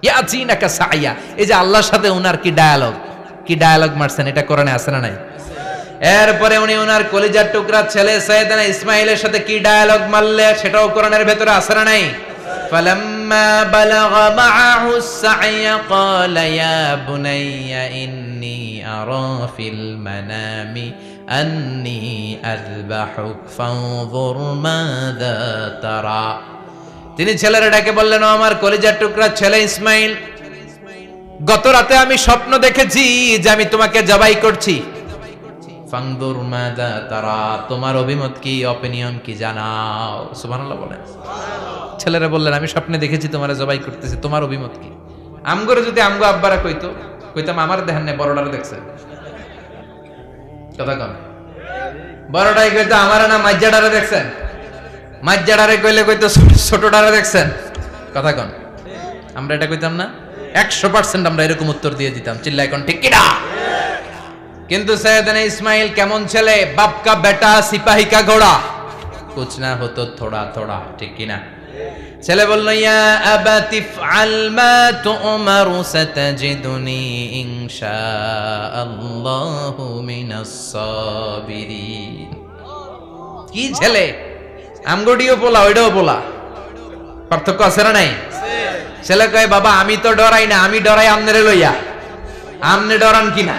ইয়াজিনাকা সাইয়া, এই যে আল্লাহর সাথে উনার কি ডায়ালগ মারছেন, এটা কোরআনে আছে না নাই? এরপরে উনি ওনার কলিজার টুকরা ছেলে সাইয়েদনা ইসমাইলের সাথে কি ডায়ালগ মারলে, সেটাও কোরআনের ভেতরে আছে না নাই? ফালাম্মা বালাগা মাআহু সাইয়া ক্বালা ইয়া বুনাইয়া ইন্নী আরা ফিল মানামি আন্নী আযবাহুক ফানজুর মাযা তারা। তিনি ছেলেরা ডেকে বললেন, ও আমার কলিজার টুকরা ছেলে ইসমাইল, গত রাতে আমি স্বপ্ন দেখেছি যে আমি তোমাকে জবাই করছি। ফানজুর মাযা তারা, তোমার অভিমত কি, অপিনিয়ন কি জানাও। সুবহানাল্লাহ বলেন। ছেলেরা বললেন, আমি স্বপ্নে দেখেছি তোমারে জবাই করতেছি, তোমার অভিমত কি? আমগরে যদি আমগো আব্বারা কইতাম আমার দেখেন না, বড়টারে দেখছেন। কথা কম, বড়টাই কইতো আমার না মাজ্জাডারে দেখছেন, মাজ্জাডারে কইলে কইতো ছোটটারে দেখছেন। কথা কন, আমরা এটা কইতাম না? 100% আমরা এরকম উত্তর দিয়ে দিতাম, চিল্লায় কোন ঠিক কিনা? কিন্তু সৈয়দনা ইসমাইল কেমন ছেলে, বাপ কা বেটা সিপাহি কা ঘোড়া, কুছ না হতো থোড়া থোড়া, ঠিক কিনা? ছেলে বলল, ইয়া আবাতি ফআল মা তুমারু সাতাজিদুনি ইনশাআল্লাহু মিনাস সাবিরিন। কি ছেলে, আমগডিও পোলা ওইটাও পোলা, পার্থক্য আছে না নাই? ছেলে কয়, বাবা আমি তো ডরাই না, আমি ডরাই আমনেরে লইয়া। আমনে ডরান কিনা,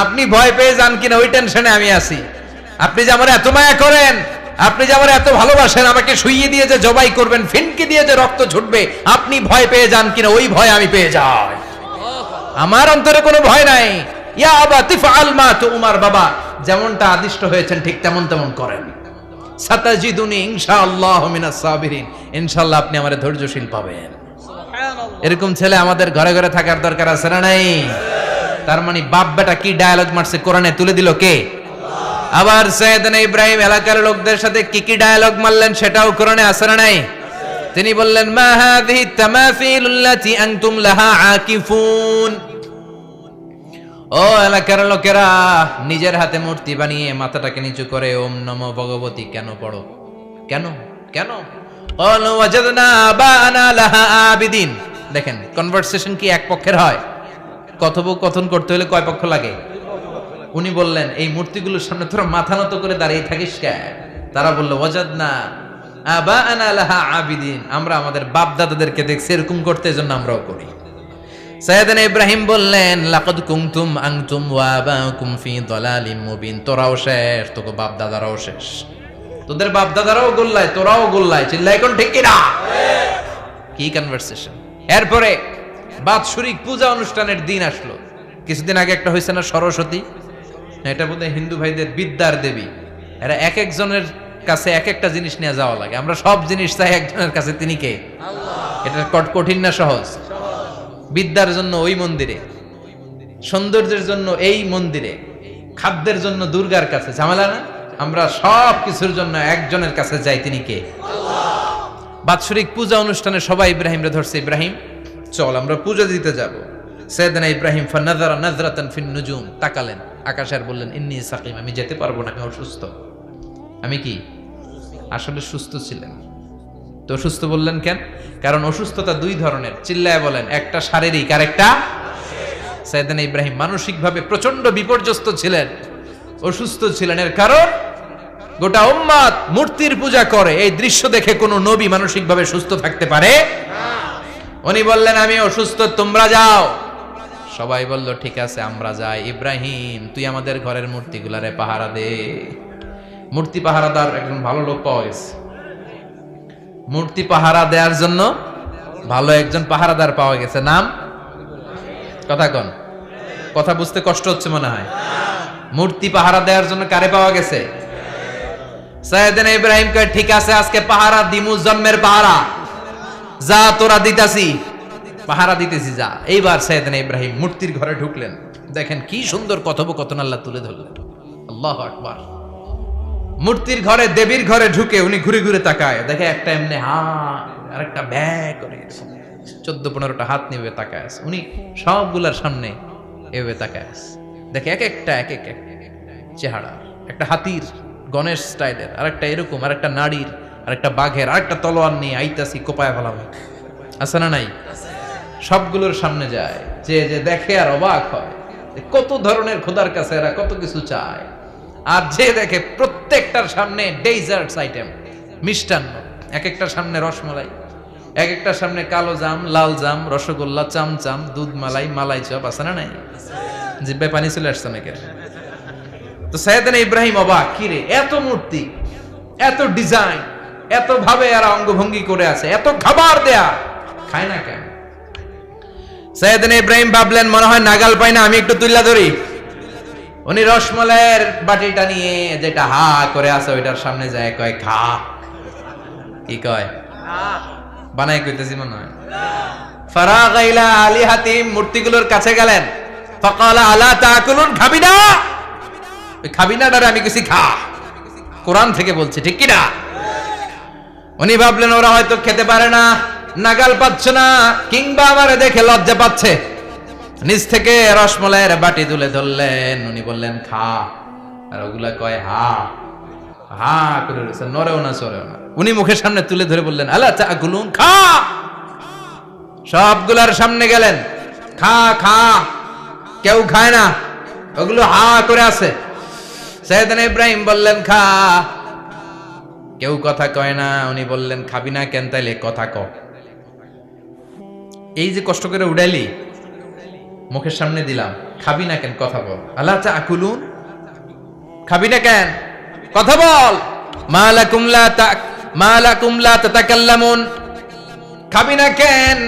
আপনি ভয় পেয়ে যান কিনা, ওই টেনশনে আমি আছি। আপনি যে আমার এত মায়া করেন, আপনি যে আমার এত ভালোবাসেন, আমাকে শুইয়ে দিয়ে যে জবাই করবেন, ফিনকি দিয়ে যে রক্ত ছুটবে, আপনি ভয় পেয়ে যান কিনা, ওই ভয় আমি পেয়ে যাই। আমার অন্তরে কোনো ভয় নাই। ইয়া আবাতি ফাআল মা তুমার, বাবা যেমনটা আদিষ্ট হয়েছেন ঠিক তেমন করেন। সাতাজিদুনি ইনশাআল্লাহু মিনাস সাবিরিন, ইনশাআল্লাহ আপনি আমারে ধৈর্যশীল পাবেন। এরকম ছেলে আমাদের ঘরে ঘরে থাকার দরকার আছে না নাই? তার মানে বাপ বেটা কি ডায়ালগ মারছে, কোরআনে তুলে দিল কে? আবার সৈয়দনা ইব্রাহিম এলাকার লোকদের সাথে কি ডায়ালগ মারলেন, সেটাও কোরআনে আছে না নাই? তিনি বললেন, মা হাযিহি তামাসিলুল্লাতী আনতুম লাহা আকিফুন। ও এলাকার লোকেরা, নিজের হাতে মূর্তি বানিয়ে মাথাটাকে নিচু করে ওম নমো ভগবতী কেন পড়ো? কেন কেন? ক্বালু ওয়াজাদনা আবানা লাহা আবিদিন। দেখেন কনভারসেশন কি এক পক্ষের হয়? কথোপকথন করতে হলে কয় পক্ষ লাগে? উনি বললেন, এই মূর্তিগুলোর সামনে তোরা মাথা নত করে দাঁড়িয়ে থাকিস কেন? তারা বলল, ওয়াজাদনা আবানা লাহা আবিদিন, আমরা আমাদের বাপ দাদাদেরকে দেখছি এরকম করতে, এজন্য আমরাও করি। সাইয়েদনা ইব্রাহিম বললেন, লাকাদ কুনতুম আনতুম ওয়া আবাকুম ফি দালালিম মুবিন, তোরাও শেষ, তোকে বাপ দাদারাও শেষ, তোদের বাপ দাদারাও গোল্লায়, তোরাও গোল্লায়, চিল্লাই কোন ঠিক কিনা? কি কনভারসেশন। এরপরে বাৎসরিক পূজা অনুষ্ঠানের দিন আসলো। কিছুদিন আগে একটা হয়েছে না, সরস্বতী, এটা বোধহয় হিন্দু ভাইদের বিদ্যার দেবী। এরা এক একজনের কাছে এক একটা জিনিস নিয়ে যাওয়া লাগে, আমরা সব জিনিস চাই একজনের কাছে, তিনি কে? আল্লাহ। এটা কঠিন না সহজ? বিদ্যার জন্য ওই মন্দিরে, সৌন্দর্যের জন্য এই মন্দিরে, খাদ্যের জন্য দুর্গার কাছে, ঝামেলা না? আমরা সব কিছুর জন্য একজনের কাছে যাই, তিনি কে? আল্লাহ। বাৎসরিক পূজা অনুষ্ঠানে সবাই ইব্রাহিম রে ধরছে, ইব্রাহিম চল আমরা পূজা দিতে যাব। সাইয়েদনা ইব্রাহিম ফানাযারা নাযরাতান ফিন নুজুম, তাকালেন আকাশে আর বললেন, ইন্নী সাকিম, আমি যেতে পারবো না, আমি অসুস্থ। আমি কি আসলে সুস্থ ছিলেন? তো অসুস্থ বললেন কেন? কারণ অসুস্থতা দুই ধরনের, চিল্লায় বলেন, একটা শারীরিক আর একটা। সাইয়েদনা ইব্রাহিম মানসিকভাবে প্রচন্ড বিপর্যস্ত ছিলেন, অসুস্থ ছিলেন। এর কারণ গোটা উম্মাত মূর্তির পূজা করে, এই দৃশ্য দেখে কোনো নবী মানসিকভাবে সুস্থ থাকতে পারে না। উনি বললেন, আমি অসুস্থ, তোমরা যাও। সবাই বলল, ঠিক আছে আমরা যাই। ইব্রাহিম তুই আমাদের ঘরের মূর্তিগুলারে পাহারা দে। মূর্তি পাহারাদার একজন ভালো লোক পাওয়া গেছে, মূর্তি পাহারা দেওয়ার জন্য ভালো একজন পাহারাদার পাওয়া গেছে। নাম? কথা কন, কথা বুঝতে কষ্ট হচ্ছে মনে হয়। মূর্তি পাহারা দেওয়ার জন্য কারে পাওয়া গেছে? সাইয়েদনা ইব্রাহিম কয়, ঠিক আছে আজকে পাহারা দিমু, জন্মের পাহারা, যা তোরা দিতাছি, পাহারা দিতেছি যা। এইবার সাইয়েদনা ইব্রাহিম মূর্তির ঘরে ঢুকলেন। দেখেন কি সুন্দর কথোপকথন আল্লাহ তুলে ধরলেন। আল্লাহু আকবার। মূর্তির ঘরে, দেবীর ঘরে ঢুকে উনি ঘুরে ঘুরে তাকায়, দেখে একটা এমনি হাত আর একটা ব্যাগ করে 14-15টা হাত নিয়ে তাকায় আছে। উনি সবগুলার সামনে এভাবে তাকায় আছে, দেখে এক একটা চেহারা, একটা হাতির গণেশ স্টাইলের, আর একটা এরকম, আর একটা নারীর, আর একটা বাঘের, আর একটা তলোয়ার নিয়ে আইতাছি কোপায় ফেলাম, আছে না নাই? সবগুলোর সামনে যায়, যে যে দেখে আর অবাক হয় কত ধরনের খোদার কাছে এরা কত কিছু চায়। আর যে দেখে প্রত্যেকটার সামনে ডেজার্টস আইটেম, মিষ্টান্ন, এক একটার সামনে রসমালাই, এক একটার সামনে কালো জাম, লাল জাম, রসগোল্লা, চামচাম, দুধ মালাই, মালাই চপ, আছে না নাই? জিব্বায় পানি চলে আসছে নাকি? তো সাইয়েদনা ইব্রাহিম অবাক, কি রে এত মূর্তি, এত ডিজাইন, এত ভাবে এরা অঙ্গভঙ্গি করে আছে, এত খাবার দেয়া, খায় না কেন? সাইয়েদনা ইব্রাহিম ভাবলেন মনে হয় নাগাল পাই না, আমি একটু তুল্লা ধরি। উনি রসমালাইয়ের বাটিটা নিয়ে যেটা হা করে আছে ওইটার সামনে যায়, কয় খা। কি কয়? বানাই কইতেছি মনে হয়। ফারাগা ইলা আলিহাতিম, মূর্তিগুলোর কাছে গেলেন। ফাকালা আলা তাকুলুন, খাবি না? ওই খাবি না ডারে আমি কিছু খা, কোরআন থেকে বলছে, ঠিক কি না? উনি ভাবলেন ওরা হয়তো খেতে পারে না, নাগাল পাচ্ছে না, কিংবা আমারে দেখে লজ্জা পাচ্ছে। নিজ থেকে রসমালাইয়ের বাটি তুলে ধরলেন, উনি বললেন খা, আর ওগুলা কয় হা হা করে রয়েছে, নরেও না সরেও না। উনি মুখের সামনে তুলে ধরে বললেন আলা তাকুলুন, খা। সবগুলার সামনে গেলেন, খা খা, কেউ খায় না, ওগুলো হা করে আছে। সাইয়েদনা ইব্রাহিম বললেন খা, কেউ কথা কয় না। উনি বললেন খাবি না কেন? তাইলে কথা ক। এই যে কষ্ট করে উড়াইলি, মুখের সামনে দিলাম, খাবি না কেন? কথা বল। আলা তাকুলুন, খাবি না কেন? কথা বল। মালাকুম লা তাতাকাল্লামুন, খাবি না কেন?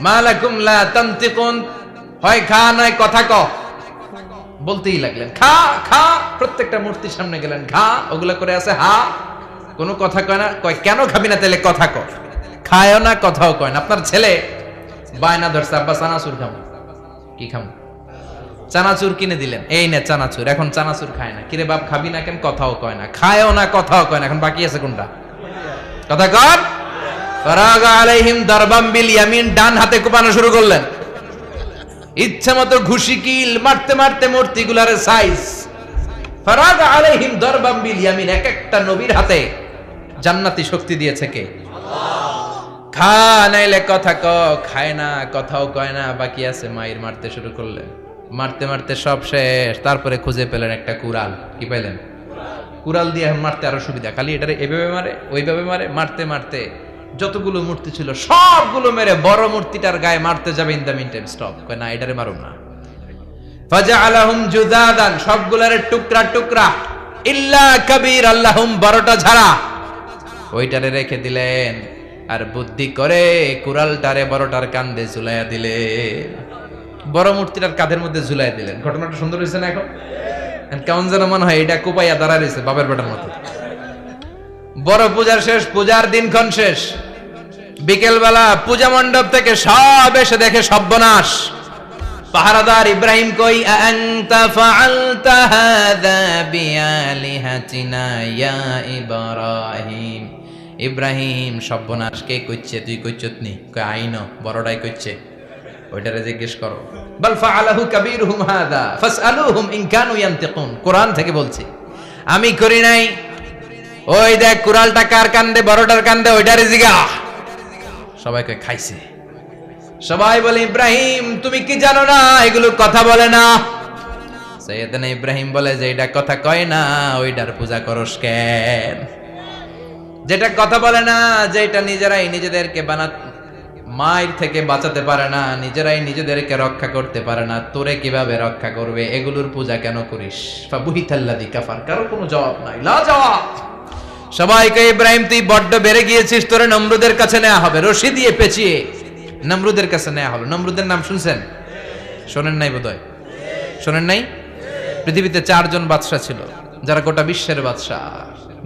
মালাকুম লা তানতিকুন, হয় খা নয় কথা ক। বলতেই লাগলেন খা খা, প্রত্যেকটা মূর্তির সামনে গেলেন, খা, ওগুলা করে আছে হা, কোনো কথা কয় না। কয় কেন খাবি না? তাহলে কথা ক। খায়ও না, কথাও কয় না। আপনার ছেলে বায়না ধরছে, আব্বা চানাচুর খাবো। কি খাবো? চানাচুর কিনে দিলেন, এই নে চানাচুর। এখন চানাচুর খায় না। কিরে বাপ খাবি না কেন? কথাও কয় না, খায়ও না, কথাও কয় না। এখন বাকি আছে কোনটা? কথা কর। ফারাগা আলাইহিম দারবাম বিল ইয়ামিন, ডান হাতে কোপানো শুরু করলেন। ইচ্ছা মতো ঘুষি কিল মারতে মারতে মূর্তিগুলার সাইজ। ফারাগা আলাইহিম দারবাম বিল ইয়ামিন, এক একটা নবীর হাতে জান্নাতি শক্তি দিয়েছে কে? খা নাইলে কথা ক। খায় না, কথাও কয় না, বাকি আছে। মায়ের মারতে শুরু করলেন, মারতে মারতে সব শেষ। তারপরে খুঁজে পেলেন একটা কুড়াল। কি পাইলেন? কুড়াল দিয়ে মারতে আরো সুবিধা, খালি এটারে এভাবে মারে, ওইভাবে মারে। মারতে মারতে যতগুলো মূর্তি ছিল সবগুলো মেরে বড় মূর্তিটার গায়ে মারতে যাবে, in the meantime stop, কয় না এটারে মারুম না। ফাজআলাহুম জুদাদান, সবগুলারে টুকরা টুকরা। ইল্লা কাবীর আল্লাহুম, বড়টা ছাড়া ওইটারে রেখে দিলেন। আর বুদ্ধি করে কুড়ালটারে বড়টার কাঁধে ঝুলাইয়া দিলেন, বড় মূর্তিটার কাঁধের মধ্যে ঝুলাই দিলেন। ঘটনাটা সুন্দর হয়েছে না? এখন কেমন যেন মনে হয় এটা কোপাইয়া দাঁড়া রয়েছে বাপের বেটার মতো। বড় পূজার শেষ, পূজার দিনক্ষণ শেষ। বিকেল বেলা পূজা মণ্ডপ থেকে সব এসে দেখে সর্বনাশ। পাহারাদার ইব্রাহিম কই? আনতা ফাআলতা হাযা বিআলিহাতিনা ইয়া ইব্রাহিম। ইব্রাহিম সর্বনাশ কে কইছে? তুই কইছত নি? কই আইনো, বড়টাই কইছে, ওইটারে জিজ্ঞেস করো। বাল ফাআলাহু কাবীরুহুম হাযা ফাসআলুহুম ইন কানু ইয়ানতিকুন, কোরআন থেকে বলছি, আমি করি নাই। ওই দেখ কুড়ালটা কার কান্দে? বড়টার কান্দে, ওইটারে জিগা। সবাই কয় খাইছে। সবাই বলে ইব্রাহিম তুমি কি জানো না এগুলো কথা বলে না? সাইয়েদনা ইব্রাহিম বলে যে এটা কথা কয় না, ওইটার পূজা করস কেন? যেটা কথা বলে না, যেটা নিজেরাই নিজেদেরকে মায়ের থেকে বাঁচাতে পারে না, নিজেরাই নিজেদেরকে রক্ষা করতে পারে না, তোরে কিভাবে রক্ষা করবে? এগুলোর পূজা কেন করিস? ফাবুহিতাল্লাযী কাফার, কারো কোনো জবাব নাই, লা জবাব। সবাইকে ইব্রাহিম তুই বড্ড বেড়ে গিয়েছিস, তোরে নমরুদের কাছে নেওয়া হবে, রশি দিয়ে পেঁচিয়ে নমরুদের কাছে নেওয়া হলো। নমরুদের নাম শুনছেন? শোনেন নাই বোধহয়? শোনেন নাই? পৃথিবীতে 4 জন বাদশা ছিল, যারা গোটা বিশ্বের বাদশা।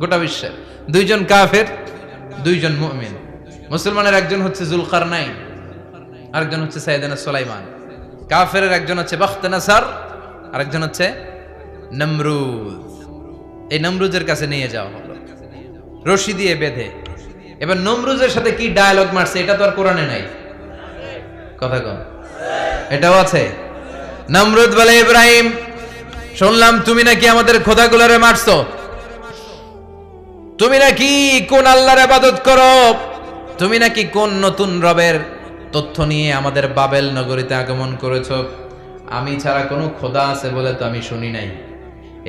গোটা বিশ্বের 2 জন কাফের, 2 জন মুমিন। মুসলমানের একজন হচ্ছে যুলকারনাইন, আরেকজন হচ্ছে সাইয়েদনা সুলাইমান। কাফেরের একজন হচ্ছে বাখতানাসার, আরেকজন হচ্ছে নমরুদ। এই নমরুদের কাছে নিয়ে যাওয়া হলো রশি দিয়ে বেঁধে। এবার নমরুদের সাথে কি ডায়ালগ মারছে এটা তো আর কোরআনে নাই। কথা কন, এটাও আছে। নমরুদ বলে ইব্রাহিম শুনলাম তুমি নাকি আমাদের খোদাগুলোরে মারছো, তুমি নাকি কোন আল্লাহর ইবাদত করো, তুমি নাকি কোন নতুন রবের তথ্য নিয়ে আমাদের বাবেল নগরীতে আগমন করেছ। আমি ছাড়া কোনো খোদা আছে বলে তো আমি শুনি নাই।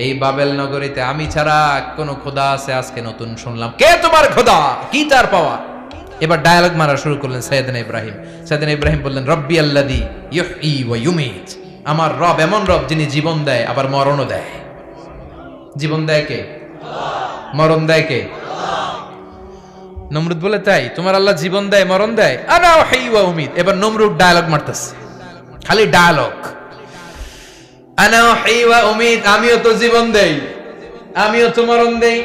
এই বাবেল নগরীতে আমি ছাড়া কোনো খোদা আছে আজকে নতুন শুনলাম। কে তোমার খোদা? কি তার পাওয়া? এবার ডায়ালগ মারা শুরু করলেন সাইয়েদনা ইব্রাহিম। সাইয়েদনা ইব্রাহিম বললেন, রব্বি আল্লাযী ইউহয়ী ওয়া ইউমীত। আমার রব এমন রব যিনি জীবন দেয় আবার মরণও দেয়। জীবন দেয় কে? মরণ দেয় কে? নমরুদ বলে, তাই তোমার আল্লাহ জীবন দেয় মরণ দেয়? আনা উহয়ী ওয়া উমীত। এবার নমরুদ ডায়ালগ মারতেছে, খালি ডায়ালগ। আনা উহয়ী ওয়া উমীত, আমিও তো জীবন দেই, আমিও তো মরণ দেই।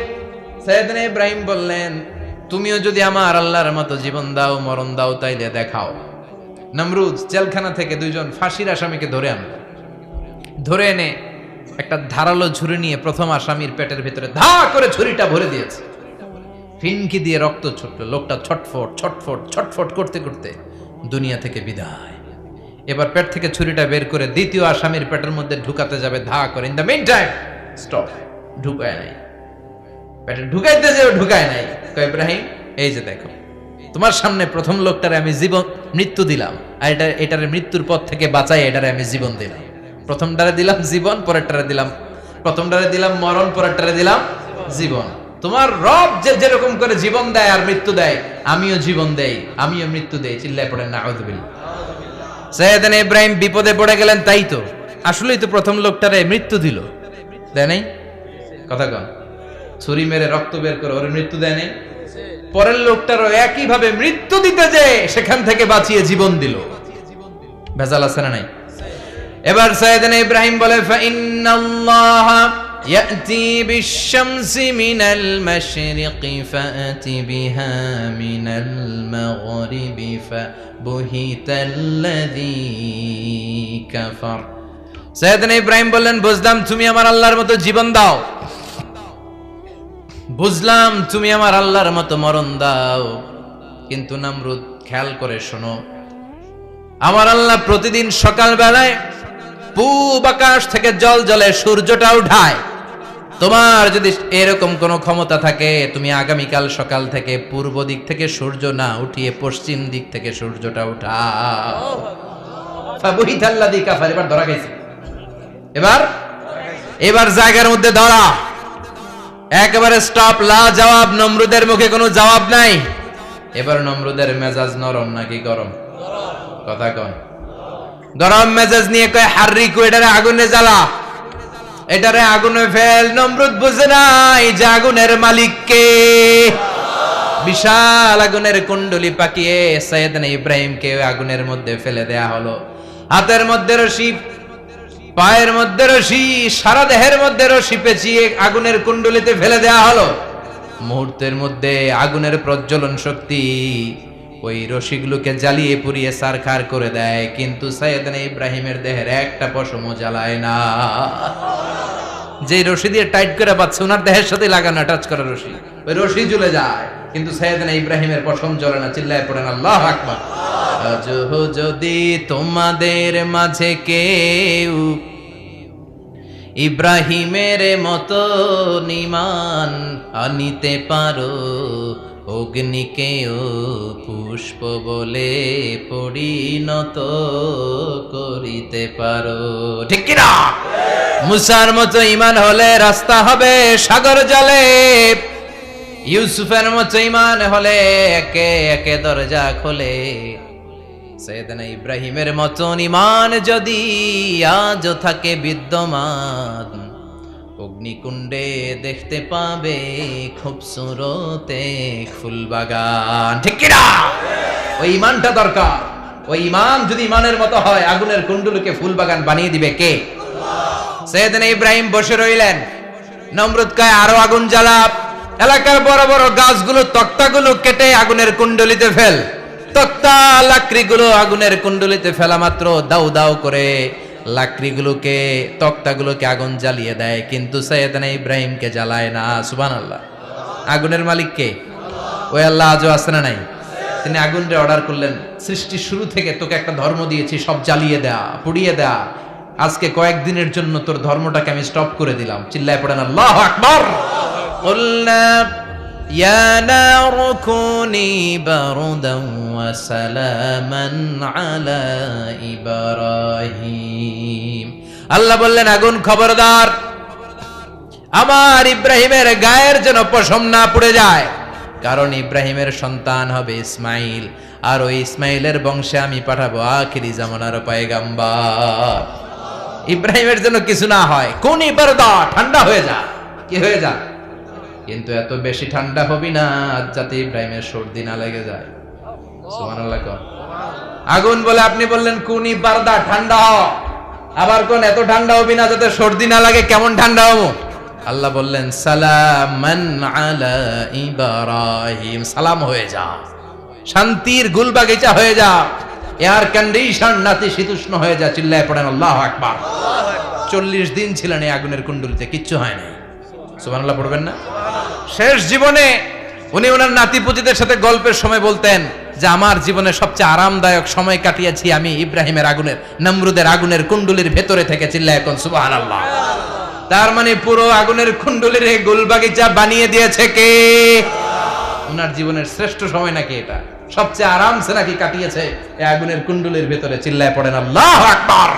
সাইয়েদনা ইব্রাহিম বললেন, তুমিও যদি আমার আল্লাহর মতো জীবন দাও মরণ দাও তাইলে দেখাও। নমরুদ জেলখানা থেকে দুইজন ফাঁসির আসামিকে ধরে আনলো। ধরে এনে একটা ধারালো ছুরি নিয়ে প্রথম আসামির পেটের ভিতরে ধা করে ছুরিটা ভরে দিয়েছে। ফিনকি দিয়ে রক্ত ছুটলো। লোকটা ছটফট ছটফট ছটফট করতে করতে দুনিয়া থেকে বিদায়। এবার পেট থেকে ছুরিটা বের করে দ্বিতীয় আসামির পেটের মধ্যে ঢুকাতে যাবে ধা করে। In the meantime stop, ঢুকায় নাই। পেটে ঢুকাইতে যে ঢুকায় নাই। কয়, ইব্রাহিম এই যে দেখো, তোমার সামনে প্রথম লোকটারে আমি জীবন মৃত্যু দিলাম, আর এটারে মৃত্যুর পথ থেকে বাঁচাই এটারে আমি জীবন দিলাম। প্রথমটারে দিলাম জীবন, পরেরটারে দিলাম, প্রথমটারে দিলাম মরণ, পরেরটারে দিলাম জীবন। তোমার রব যে যেরকম করে জীবন দেয় আর মৃত্যু দেয়, আমিও জীবন দেই, আমিও মৃত্যু দেই। চিল্লায় পড়েন নাউযুবিল্লাহ। সাইয়েদনা ইব্রাহিম বিপদে পড়ে গেলেন। তাই তো, আসলেই তো প্রথম লোকটারে মৃত্যু দিল, দেয় নাই? কথা কন, ছুরি মেরে রক্ত বের করে ওর মৃত্যু দেয় নাই? পরের লোকটারও একই ভাবে মৃত্যু দিতে যে সেখান থেকে বাঁচিয়ে জীবন দিল। ভেজাল আছে না নাই? এবার সাইয়েদনা ইব্রাহিম বলে, ফাইন্নাল্লাহা ইয়াতি বিশ-শামসি মিনাল মাশরিকি ফাআতি বিহা মিনাল মাগরিবি ফাবুহিতাল্লাযী কাফার। সাইয়েদনা ইব্রাহিম বললেন, বুঝলাম তুমি আমার আল্লাহর মতো জীবন দাও, বুঝলাম তুমি আমার আল্লাহর মতো মরণ দাও, কিন্তু নমরুদ খেয়াল করে শোনো, আমার আল্লাহ প্রতিদিন সকাল বেলায় পূব আকাশ থেকে জল জলে সূর্যটা উঠায়। তোমার যদি এরকম কোন ক্ষমতা থাকে, তুমি আগামীকাল সকাল থেকে পূর্ব দিক থেকে সূর্য না উঠিয়ে পশ্চিম দিক থেকে সূর্যটা উঠাও। ফাবুহিতাল্লাযী কাফার। এবার ধরা গেছে, এবার জায়গার মধ্যে ধরা, একেবারে স্টপ, লা জবাব। নমরুদের মুখে কোনো জবাব নাই। এবার নমরুদের মেজাজ নরম নাকি গরম? কথা কন। গরম মেজাজ নিয়ে কয়, হাররিকু, এটারে আগুনে জ্বালা, এটারে আগুনে ফেল। নমরুদ বুঝে নাই যে আগুনের মালিক কে। বিশাল আগুনের কুণ্ডলি পাকিয়ে সাইয়েদনা ইব্রাহিমকে আগুনের মধ্যে ফেলে দেয়া হলো। হাতের মধ্যে রশি, পায়ের মধ্যে রশি, সারা দেহের মধ্যে রশি পেঁচিয়ে আগুনের কুণ্ডলিতে ফেলে দেয়া হলো। মুহূর্তের মধ্যে আগুনের প্রজ্বলন শক্তি ওই রশিগুলোকে জ্বালিয়ে পুড়িয়ে সারখার করে দেয়, কিন্তু সাইয়েদনা ইব্রাহিমের দেহের একটা পশমও জ্বালায় না। যে রশি দিয়ে টাইট করে বাঁধছে, ওনার দেহের সাথে লাগানো টাচ করা রশি, ওই রশি জ্বলে যায়, কিন্তু সাইয়েদনা ইব্রাহিমের পশম জ্বলে না। চিল্লায় পড়েন আল্লাহু আকবার। আজ যদি তোমাদের মাঝে কেউ ইব্রাহিমের মতো ঈমান আনিতে পারো, অগ্নিকেও পুষ্প বলে পরিণত করিতে পারো। ঠিক কিনা? মুসার মতো ঈমান হলে রাস্তা হবে সাগর জলে, ইউসুফের মতো ঈমান হলে একে একে দরজা খোলে। সাইয়েদনা ইব্রাহিমের মতন ঈমান যদি আজও থাকে বিদ্যমান, অগ্নিকুণ্ডে দেখতে পাবে খুবসুরতে ফুলবাগান। ঠিক কিনা? ওই ঈমানটা দরকার। ওই ঈমান যদি ঈমানের মতো হয়, আগুনের কুণ্ডলকে ফুলবাগান বানিয়ে দিবে কে? সাইয়েদনা ইব্রাহিম বসে রইলেন। নমরুদ কয়, আরো আগুন জ্বালা, এলাকার বড় বড় গাছগুলো, তক্তাগুলো কেটে আগুনের কুণ্ডলিতে ফেল। তক্তা লাকড়িগুলো আগুনের কুণ্ডলিতে ফেলা মাত্র দাউ দাউ করে লাকড়িগুলোকে, তক্তাগুলোকে আগুন জ্বালিয়ে দেয়, কিন্তু সাইয়েদনা ইব্রাহিমকে জ্বালায় না। সুবহানাল্লাহ। আগুনের মালিক কে? ওই আল্লাহ আজও আছে না নাই? তিনি আগুনরে অর্ডার করলেন, সৃষ্টির শুরু থেকে তোকে একটা ধর্ম দিয়েছি, সব জ্বালিয়ে দেয়া, পুড়িয়ে দেয়া, আজকে কয়েকদিনের জন্য তোর ধর্মটাকে আমি স্টপ করে দিলাম। চিল্লায় পড়েন আল্লাহু আকবার। কুল্লা ইয়া নারু কুনি বারদান ওয়া সালামান আলা ইব্রাহিম। আল্লাহ বললেন আগুন খবরদার, আমার ইব্রাহিমের গায়ের যেন পশম না পুড়ে যায়, কারণ ইব্রাহিমের সন্তান হবে ইসমাইল, আর ওই ইসমাইলের বংশে আমি পাঠাবো আখিরি জামানার পয়গাম্বার। ইব্রাহিমের জন্য কিছু না হয়, কোন বারদা, ঠান্ডা হয়ে যা, কি হয়ে যা, কিন্তু এত বেশি ঠান্ডা হবি না যাতে ইব্রাহিমের সর্দি না লেগে যায়। সুবহানাল্লাহ। আগুন বলে আপনি বললেন কোনি বারদা, ঠান্ডা হ, আবার কোন এত ঠান্ডা হবি না যাতে সর্দি না লাগে, কেমন ঠান্ডা হবো? আল্লাহ বললেন সালামান আলা ইব্রাহিম, সালাম হয়ে যা, শান্তির গুলবাগিচা হয়ে যা, এয়ার কন্ডিশন নাতি শীতুষ্ণ হয়ে যা। চিল্লায় পড়েন আল্লাহু আকবার। 40 দিন ছিলেন এই আগুনের কুণ্ডুলিতে, কিচ্ছু হয় না। সুবহানাল্লাহ পড়বেন না? শেষ জীবনে উনি ওনার নাতিপুতিদের সাথে গল্পের সময় বলতেন যে আমার জীবনে সবচেয়ে আরামদায়ক সময় কাটিয়েছি আমি ইব্রাহিমের আগুনের, নমরুদের আগুনের কুণ্ডুলির ভেতরে থেকে। চিল্লায় এখন সুবহানাল্লাহ। তার মানে পুরো আগুনের কুণ্ডুলির এই গুলবাগিচা বানিয়ে দিয়েছে কে? ওনার জীবনের শ্রেষ্ঠ সময় নাকি এটা, সবচেয়ে আরামসে নাকি কাটিয়েছে এই আগুনের কুণ্ডুলির ভেতরে। চিল্লায় পড়েন আল্লাহু আকবার।